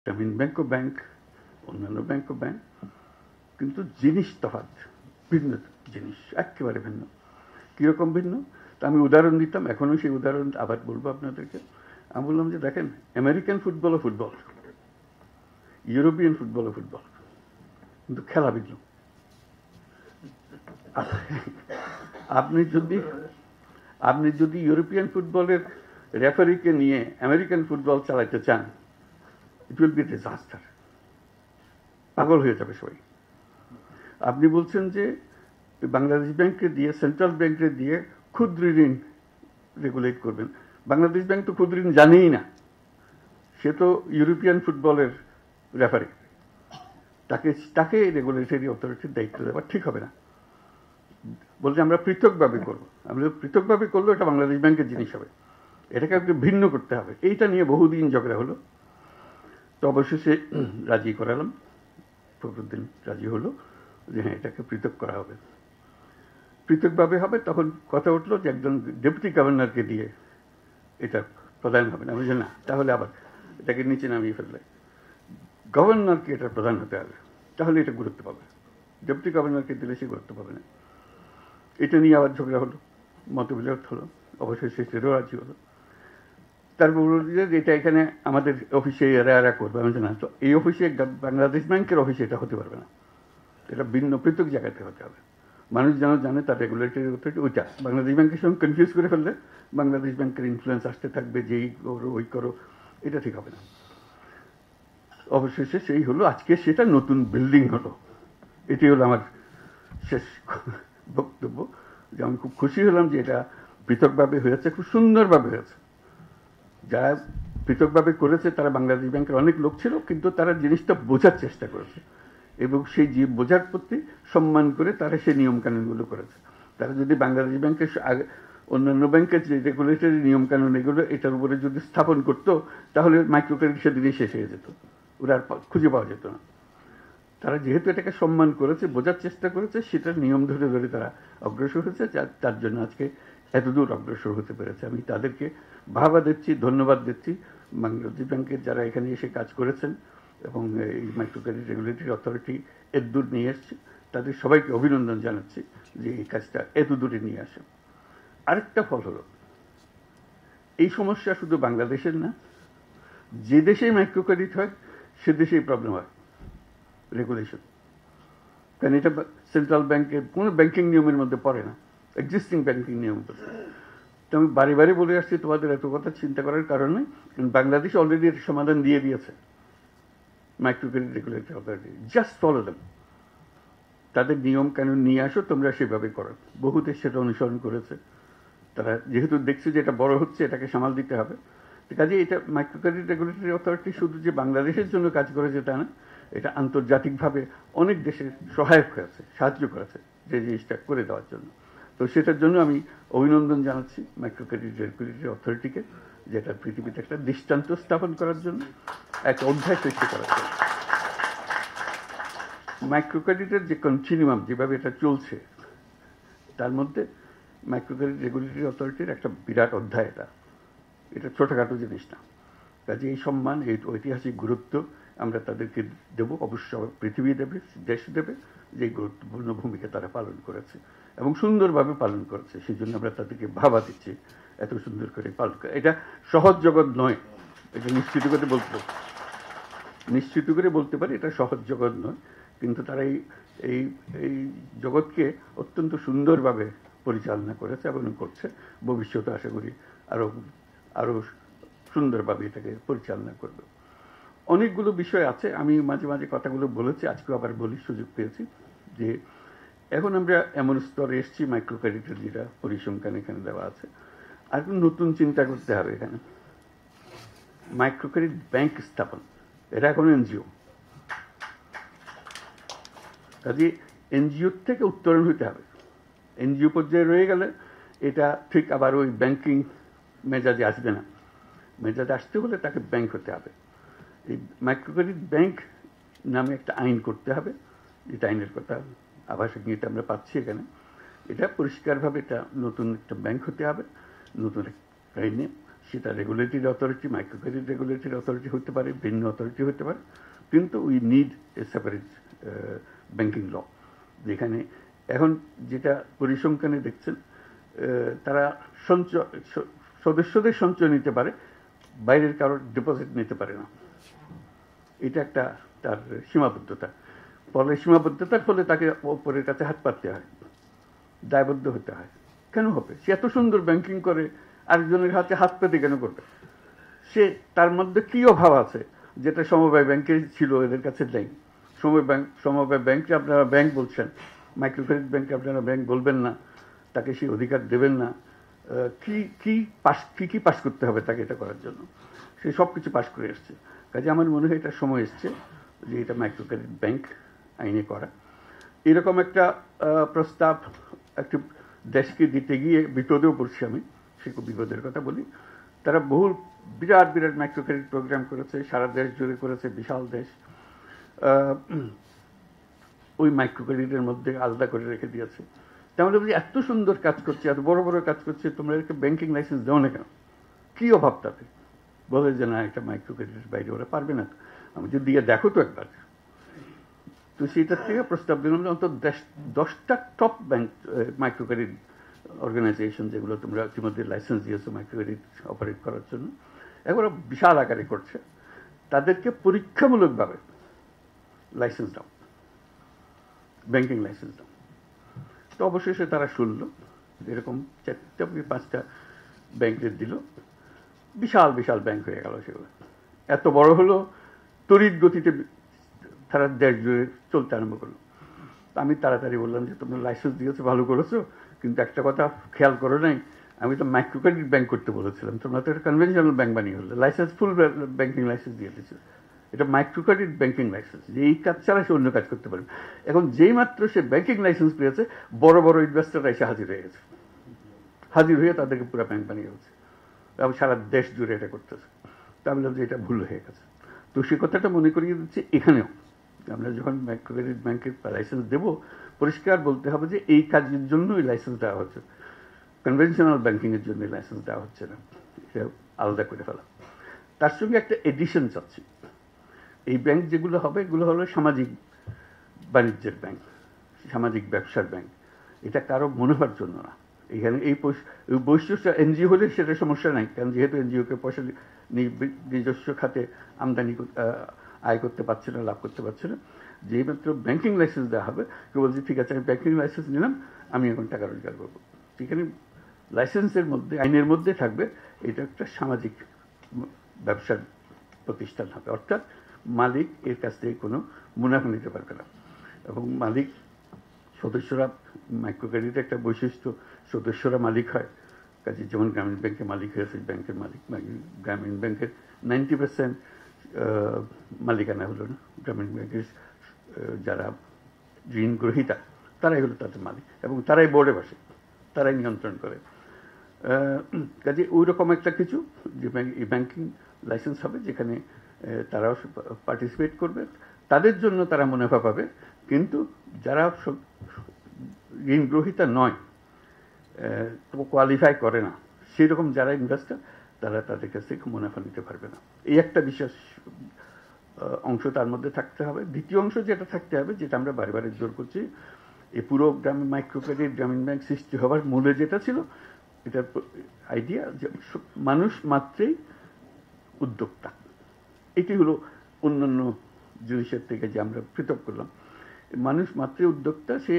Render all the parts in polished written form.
গ্রামীণ ব্যাংকও ব্যাংক, অন্যান্য ব্যাংকও ব্যাংক, কিন্তু জিনিস তফাৎ, ভিন্ন জিনিস, একেবারে ভিন্ন। কীরকম ভিন্ন তা আমি উদাহরণ দিতাম, এখনও সেই উদাহরণ আবার বলবো আপনাদেরকে। আমি বললাম যে দেখেন, আমেরিকান ফুটবলও ফুটবল, ইউরোপিয়ান ফুটবলও ফুটবল, কিন্তু খেলা ভিন্ন। আপনি যদি ইউরোপিয়ান ফুটবলের রেফারিকে নিয়ে আমেরিকান ফুটবল চালাইতে চান, ইট উইল বি ডিজাস্টার, পাগল হয়ে যাবে সবাই। আপনি বলছেন যে বাংলাদেশ ব্যাংককে দিয়ে, সেন্ট্রাল ব্যাংকে দিয়ে ক্ষুদ্র ঋণ রেগুলেট করবেন। বাংলাদেশ ব্যাংক তো ক্ষুদ্র ঋণ জানেই না, সে তো ইউরোপিয়ান ফুটবলের রেফারি, তাকে রেগুলেটরি অথরিটির দায়িত্ব দেওয়া ঠিক হবে না। বলছে আমরা পৃথকভাবে করবো, আমরা পৃথকভাবে করলেও এটা বাংলাদেশ ব্যাংকের জিনিস হবে, এটাকে আপনি ভিন্ন করতে হবে। এইটা নিয়ে বহুদিন ঝগড়া হলো, তো অবশেষে রাজি করালাম, ফখরুদ্দিন রাজি হলো যে হ্যাঁ এটাকে পৃথক করা হবে, পৃথকভাবে হবে। তখন কথা উঠলো যে একজন ডেপুটি গভর্নরকে দিয়ে এটা প্রধান হবে না। বুঝলেন না, তাহলে আবার এটাকে নিচে নামিয়ে ফেললে গভর্নরকে এটা প্রধান হতে হবে, তাহলে এটা গুরুত্ব পাবে। ডেপুটি গভর্নরকে দিলে সে গুরুত্ব পাবে না। এটা নিয়ে আবার ঝগড়া হলো, মতবিরোধ হলো, অবশেষে সেটাও রাজি হলো। তারপর বলল যে এটা এখানে আমাদের অফিসে এরা করবে। আমি না, তো এই অফিসে বাংলাদেশ ব্যাংকের অফিসে এটা হতে পারবে না, এটা ভিন্ন পৃথক জায়গাতে হতে হবে। মানুষ যেন জানে তার রেগুলেটরি অথরিটি ওইটা। বাংলাদেশ ব্যাংকের সঙ্গে কনফিউজ করে ফেললে বাংলাদেশ ব্যাংকের ইনফ্লুয়েন্স আসতে থাকবে, যেই করো ওই করো, এটা ঠিক হবে না। অবশেষে সেই হলো, আজকে সেটা নতুন বিল্ডিং হলো। এটি হলো আমার শেষ বক্তব্য, যে আমি খুব খুশি হলাম যে এটা পৃথকভাবে হয়েছে, খুব সুন্দরভাবে হয়েছে। যারা পৃথকভাবে করেছে তারা বাংলাদেশ ব্যাংকের অনেক লোক ছিল, কিন্তু তারা জিনিসটা বোঝার চেষ্টা করেছে এবং সেই বোঝার প্রতি সম্মান করে তারা সেই নিয়মকানুনগুলো করেছে। তারা যদি বাংলাদেশ ব্যাংকের অন্যান্য ব্যাংকের যে রেগুলেটরি নিয়মকানুন এগুলো এটার উপরে যদি স্থাপন করতো, তাহলে মাইক্রো ক্রেডিট সেদিনই শেষ হয়ে যেত, ওরা আর খুঁজে পাওয়া যেত না। তারা যেহেতু এটাকে সম্মান করেছে, বোঝার চেষ্টা করেছে, সেটার নিয়ম ধরে ধরে তারা অগ্রসর হয়েছে, তার জন্য আজকে এতদূর অগ্রসর হতে পেরেছে। আমি তাদেরকে বাহবা দিচ্ছি, ধন্যবাদ দিচ্ছি। বাংলাদেশ ব্যাংকের যারা এখানে এসে কাজ করেছেন এবং এই মাইক্রো ক্রেডিট রেগুলেটরি অথরিটি এতদূর নিয়ে এসছে, তাদের সবাইকে অভিনন্দন জানাচ্ছি যে এই কাজটা এতদূরে নিয়ে আসে। আরেকটা ফল হলো, এই সমস্যা শুধু বাংলাদেশের না, যে দেশেই মাইক্রো ক্রেডিট হয় সে দেশেই প্রবলেম হয় রেগুলেশন। কারণ এটা সেন্ট্রাল ব্যাংকের কোনো ব্যাংকিং নিয়মের মধ্যে পড়ে না, এক্সিস্টিং ব্যাংকিং নিয়ম পড়ে। তো আমি বারে বারে বলে আসছি তোমাদের এত কথা চিন্তা করার কারণে, বাংলাদেশ অলরেডি এর সমাধান দিয়ে দিয়েছে। Micro credit regulatory authority, just follow them, তাদের নিয়ম কানুন নিয়ে আসো, তোমরা সেভাবে করো। বহু দেশ সেটা অনুসরণ করেছে। তারা যেহেতু দেখছে যে এটা বড় হচ্ছে, এটাকে সামাল দিতে হবে, কাজে এটা মাইক্রো ক্রেডিট রেগুলেটরি অথরিটি শুধু যে বাংলাদেশের জন্য কাজ করেছে তা না, এটা আন্তর্জাতিকভাবে অনেক দেশের সহায়ক হয়েছে, সাহায্য করেছে যে জিনিসটা করে দেওয়ার জন্য। তো সেটার জন্য আমি অভিনন্দন জানাচ্ছি মাইক্রো ক্রেডিট রেগুলেটরি অথরিটিকে, যেটা পৃথিবীতে একটা দৃষ্টান্ত স্থাপন করার জন্য, একটা অধ্যায় সৃষ্টি করার জন্য। মাইক্রো ক্রেডিটের যে কন্টিনিউয়াম যেভাবে এটা চলছে, তার মধ্যে মাইক্রো ক্রেডিট রেগুলেটরি অথরিটির একটা বিরাট অধ্যায়। এটা ছোটোখাটো জিনিস না। কাজে এই সম্মান, এই ঐতিহাসিক গুরুত্ব আমরা তাদেরকে দেবো, অবশ্য পৃথিবী দেবে, দেশ দেবে, যে গুরুত্বপূর্ণ ভূমিকা তারা পালন করেছে এবং সুন্দরভাবে পালন করেছে। সেই জন্য আমরা তাদেরকে ভাবা দিচ্ছি এত সুন্দর করে পালন করে। এটা সহজ জগৎ নয়, এটা নিশ্চিত করে বলতে পারি এটা সহজ জগৎ নয়, কিন্তু তারা এই জগৎকে অত্যন্ত সুন্দরভাবে পরিচালনা করেছে এবং করছে। ভবিষ্যতে আশা করি আরও সুন্দরভাবে এটাকে পরিচালনা করবে। অনেকগুলো বিষয় আছে, আমি মাঝে মাঝে কথাগুলো বলেছি, আজকেও আবার বলির সুযোগ পেয়েছি যে এখন আমরা এমন স্তরে এসেছি, মাইক্রো ক্রেডিটের যেটা পরিসংখ্যান এখানে দেওয়া আছে, আর নতুন চিন্তা করতে হবে। এখানে মাইক্রো ক্রেডিট ব্যাংক স্থাপন, এটা এখন এনজিও। কাজে এনজিওর থেকে উত্তরণ হতে হবে। এনজিও পর্যায়ে রয়ে গেলে এটা ঠিক আবার ওই ব্যাংকিং মেজাজে আসবে না। মেজাজে আসতে হলে তাকে ব্যাংক হতে হবে। এই মাইক্রো ক্রেডিট ব্যাংক নামে একটা আইন করতে হবে, যেটা আইনের কথা আভাসিক নিয়ে আমরা পাচ্ছি এখানে। এটা পরিষ্কারভাবে এটা নতুন একটা ব্যাংক হতে হবে, নতুন আইনে সেটা regulatory authority, micro credit regulatory authority হতে পারে, ভিন্ন অথরিটি হতে পারে, কিন্তু we need a separate banking law. যেখানে এখন যেটা পরিসংখ্যানে দেখছেন, তারা সদস্যদের সঞ্চয় নিতে পারে, বাইরের কারোর ডিপোজিট নিতে পারে না। এটা একটা তার সীমাবদ্ধতা। ফলে সীমাবদ্ধতার ফলে তাকে অপরের কাছে হাত পাততে হয়, দায়বদ্ধ হতে হয়। কেন হবে? সে এত সুন্দর ব্যাংকিং করে, আরেকজনের হাতে হাত পেতে কেন করবে? সে তার মধ্যে কি অভাব আছে যেটা সমবায় ব্যাংকে ছিল, এদের কাছে নেই? সমবায় ব্যাংকে আপনারা ব্যাংক বলছেন, মাইক্রো ক্রেডিট ব্যাংকে আপনারা ব্যাংক বলবেন না, তাকে সেই অধিকার দেবেন না। কি কি পাস করতে হবে তাকে এটা করার জন্য? সে সব কিছু পাস করে এসছে। কাজে আমার মনে হয় এটা সময় এসছে যে এটা মাইক্রো ক্রেডিট ব্যাংক আইনে করা। এরকম একটা প্রস্তাব একটি দেশকে দিতে গিয়ে বিপদেও পড়ছি আমি। সে খুব বিপদের কথা বলি। তারা বিরাট বিরাট মাইক্রো ক্রেডিট প্রোগ্রাম করেছে, সারা দেশ জুড়ে করেছে, বিশাল দেশ। ওই মাইক্রো ক্রেডিটের মধ্যে আলাদা করে রেখে দিয়েছে। তাহলে বলছি এত সুন্দর কাজ করছে, এত বড় বড় কাজ করছে, তোমরা একে ব্যাংকিং লাইসেন্স দাও না কেন? কি অভাব তাতে? বলে যে না, এটা মাইক্রো ক্রেডিটের বাইরে ওরা পারবে না। আমি যদি দিয়ে দেখো তো একবার। তো সেটার থেকে প্রস্তাব দিলাম যে অন্তত 10টা top bank micro credit organisation, যেগুলো তোমরা ইতিমধ্যে লাইসেন্স দিয়েছো মাইক্রো ক্রেডিট অপারেট করার জন্য, এগুলো বিশাল আকারে করছে, তাদেরকে পরীক্ষামূলকভাবে লাইসেন্স দাও, ব্যাংকিং লাইসেন্স দাও। তো অবশেষে তারা শুনল, এরকম 4টা কি 5টা ব্যাংকের দিল। বিশাল বিশাল ব্যাংক হয়ে গেল সেগুলো। এত বড় হলো, তড়িৎ গতিতে তারা দেশ জুড়ে চলতে আরম্ভ করলো। আমি তাড়াতাড়ি বললাম যে তোমরা লাইসেন্স দিয়েছো, ভালো করেছো, কিন্তু একটা কথা খেয়াল করো নাই, আমি তো মাইক্রো ক্রেডিট ব্যাংক করতে বলেছিলাম, তোমরা তো একটা কনভেনশনাল ব্যাংক বানিয়ে হলো। লাইসেন্স ফুল ব্যাংকিং লাইসেন্স দিয়ে দিয়েছিল, এটা মাইক্রো ক্রেডিট ব্যাংকিং লাইসেন্স, যে এই কাজ ছাড়া সে অন্য কাজ করতে পারবে। এখন যেই মাত্র সে ব্যাংকিং লাইসেন্স পেয়েছে, বড় বড় ইনভেস্টররা এসে হাজির হয়ে গেছে, হাজির হয়ে তাদেরকে পুরো ব্যাংক বানিয়ে হচ্ছে, এবং সারা দেশ জুড়ে এটা করতেছে। তা আমি বললাম যে এটা ভুল হয়ে গেছে। তো সে কথাটা মনে করিয়ে দিচ্ছে এখানেও, আমরা যখন মাইক্রো ক্রেডিট ব্যাংকের লাইসেন্স দেব, পরিষ্কার বলতে হবে যে এই কাজের জন্যই লাইসেন্স দেওয়া হচ্ছে, কনভেনশনাল ব্যাংকিংয়ের জন্য লাইসেন্স দেওয়া হচ্ছে না, এটা আলাদা করে ফেলা। তার সঙ্গে একটা এডিশন চাচ্ছি, এই ব্যাংক যেগুলো হবে এগুলো হলো সামাজিক বাণিজ্যের ব্যাংক, সামাজিক ব্যবসার ব্যাংক। এটা কারো মুনাফার জন্য না। এখানে এই বৈশিষ্ট্য এনজিও হলে সেটা সমস্যা নাই, কারণ যেহেতু এনজিওকে পয়সা নিজস্ব খাতে আমদানি আয় করতে পারছে না, লাভ করতে পারছে না। যেই মাত্র ব্যাংকিং লাইসেন্স দেওয়া হবে, কেউ বলছে ঠিক আছে আমি ব্যাংকিং লাইসেন্স নিলাম, আমি এখন টাকা রোজগার করবো। সেখানে লাইসেন্সের মধ্যে, আইনের মধ্যে থাকবে এটা একটা সামাজিক ব্যবসার প্রতিষ্ঠান হবে, অর্থাৎ মালিক এর কাছ থেকে কোনো মুনাফা নিতে পারবে না। এবং মালিক, সদস্যরা, মাইক্রো ক্রেডিটের একটা বৈশিষ্ট্য, সদস্যরা মালিক হয়। কাজে যেমন গ্রামীণ ব্যাংকে মালিক হয়েছে ব্যাংকের মালিক, গ্রামীণ ব্যাংকের 90% মালিকানা হলো না, গ্রামীণ ব্যাংকের যারা ঋণ গ্রহীতা তারাই হলো তাদের মালিক, এবং তারাই বোর্ডে বসে, তারাই নিয়ন্ত্রণ করে। কাজে ওই রকম একটা কিছু যে ব্যাংকিং লাইসেন্স হবে, যেখানে তারাও পার্টিসিপেট করবে, তাদের জন্য তারা মুনাফা পাবে। কিন্তু যারা ঋণ গ্রহীতা নয়, কোয়ালিফাই করে না, সেই রকম যারা ইনভেস্টর, তারা তাদের কাছ থেকে মুনাফা নিতে পারবে না। এই একটা বিশেষ অংশ তার মধ্যে থাকতে হবে। দ্বিতীয় অংশ যেটা থাকতে হবে, যেটা আমরা বারে বারে জোর করছি, এই পুরো গ্রামীণ মাইক্রো ক্রেডিট গ্রামীণ ব্যাংক সৃষ্টি হওয়ার মূলে যেটা ছিল, এটার আইডিয়া যে মানুষ মাত্রেই উদ্যোক্তা। এটি হলো অন্যান্য জিনিসের থেকে যে আমরা পৃথক করলাম। মানুষ মাত্রই উদ্যোক্তা, সে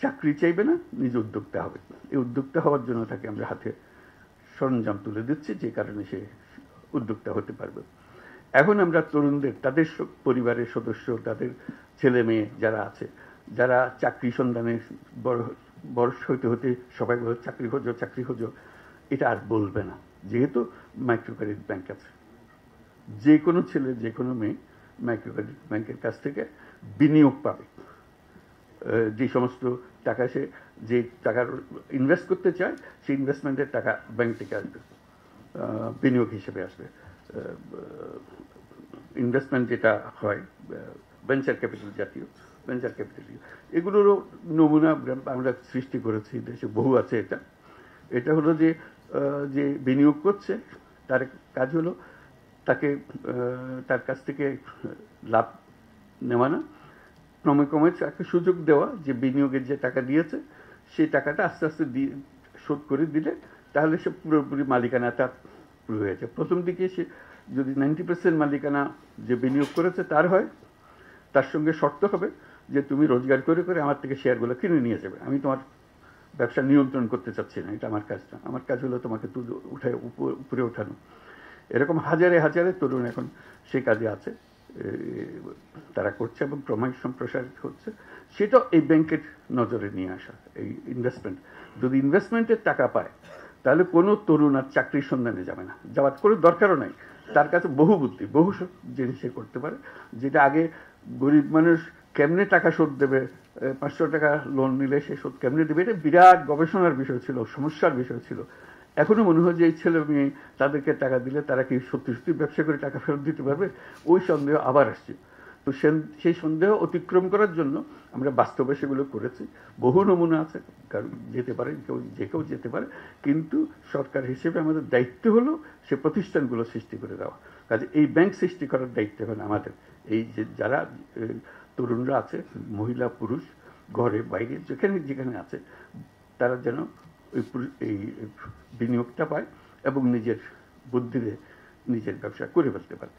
চাকরি চাইবে না, নিজে উদ্যোক্তা হবে। এই উদ্যোক্তা হওয়ার জন্য তাকে আমরা হাতে সরঞ্জাম তুলে দিচ্ছি, যে কারণে সে উদ্যোক্তা হতে পারবে। এখন আমরা তরুণদের, তাদের পরিবারের সদস্য, তাদের ছেলে মেয়ে যারা আছে, যারা চাকরি সন্ধানে বয়স হইতে হতে সবাই বলে চাকরি খোঁজো চাকরি খোঁজো, এটা আর বলবে না, যেহেতু মাইক্রো ক্রেডিট ব্যাংক আছে। যে কোনো ছেলে, যে কোনো মেয়ে মাইক্রো ক্রেডিট ব্যাংকের কাছ থেকে বিনিয়োগ পাবে। যে সমস্ত টাকা সে, যে টাকার ইনভেস্ট করতে চায়, সেই ইনভেস্টমেন্টের টাকা ব্যাংক থেকে আসবে, বিনিয়োগ হিসেবে আসবে। ইনভেস্টমেন্ট যেটা হয় ভেঞ্চার ক্যাপিটাল জাতীয়, ভেঞ্চার ক্যাপিটাল, এগুলোরও নমুনা আমরা সৃষ্টি করেছি, দেশে বহু আছে। এটা হলো যে বিনিয়োগ করছে, তার কাজ হলো তাকে তার কাছ থেকে লাভ নেওয়া না, ক্রমে ক্রমে তাকে সুযোগ দেওয়া যে বিনিয়োগের যে টাকা দিয়েছে সেই টাকাটা আস্তে আস্তে শোধ করে দিলে তাহলে সে পুরোপুরি মালিকানা তার পুরো হয়েছে। প্রথম দিকে সে যদি 90% মালিকানা যে বিনিয়োগ করেছে তার হয়, তার সঙ্গে শর্ত হবে যে তুমি রোজগার করে করে আমার থেকে শেয়ারগুলো কিনে নিয়ে যাবে, আমি তোমার ব্যবসা নিয়ন্ত্রণ করতে চাচ্ছি না, এটা আমার কাজ না, আমার কাজ হলো তোমাকে উঠায় উপরে ওঠানো। এরকম হাজারে হাজারে তরুণ এখন সেই কাজে আছে, তারা করছে এবং ক্রমশ সম্প্রসারিত হচ্ছে। সেটা এই ব্যাংকের নজরে নিয়ে আসা, এই ইনভেস্টমেন্ট। যদি ইনভেস্টমেন্টের টাকা পায় তাহলে কোনো তরুণ আর চাকরির সন্ধানে যাবে না, যাওয়ার কোনো দরকারও নাই। তার কাছে বহু বুদ্ধি, বহু জিনিস সে করতে পারে, যেটা আগে গরিব মানুষ কেমনে টাকা শোধ দেবে, 500 টাকা লোন নিলে সে শোধ কেমনে দেবে, এটা বিরাট গবেষণার বিষয় ছিল, সমস্যার বিষয় ছিল। এখনো মনে হয় যে এই ছেলে মেয়ে তাদেরকে টাকা দিলে তারা কি সত্যি সত্যি ব্যবসা করে টাকা ফেরত দিতে পারবে, ওই সন্দেহ আবার আসছে। তো সেই সন্দেহ অতিক্রম করার জন্য আমরা বাস্তবে সেগুলো করেছি। বহু নমুনা আছে, কারণ যেতে পারে, যে কেউ যেতে পারে, কিন্তু সরকার হিসেবে আমাদের দায়িত্ব হলো সে প্রতিষ্ঠানগুলো সৃষ্টি করে দেওয়া। কাজে এই ব্যাংক সৃষ্টি করার দায়িত্ব হলো আমাদের। এই যে যারা তরুণরা আছে, মহিলা পুরুষ, ঘরে বাইরে যেখানে যেখানে আছে, তারা যেন এই বিনিয়োগটা পায় এবং নিজের বুদ্ধিতে নিজের ব্যবসা করে ফেলতে পারে।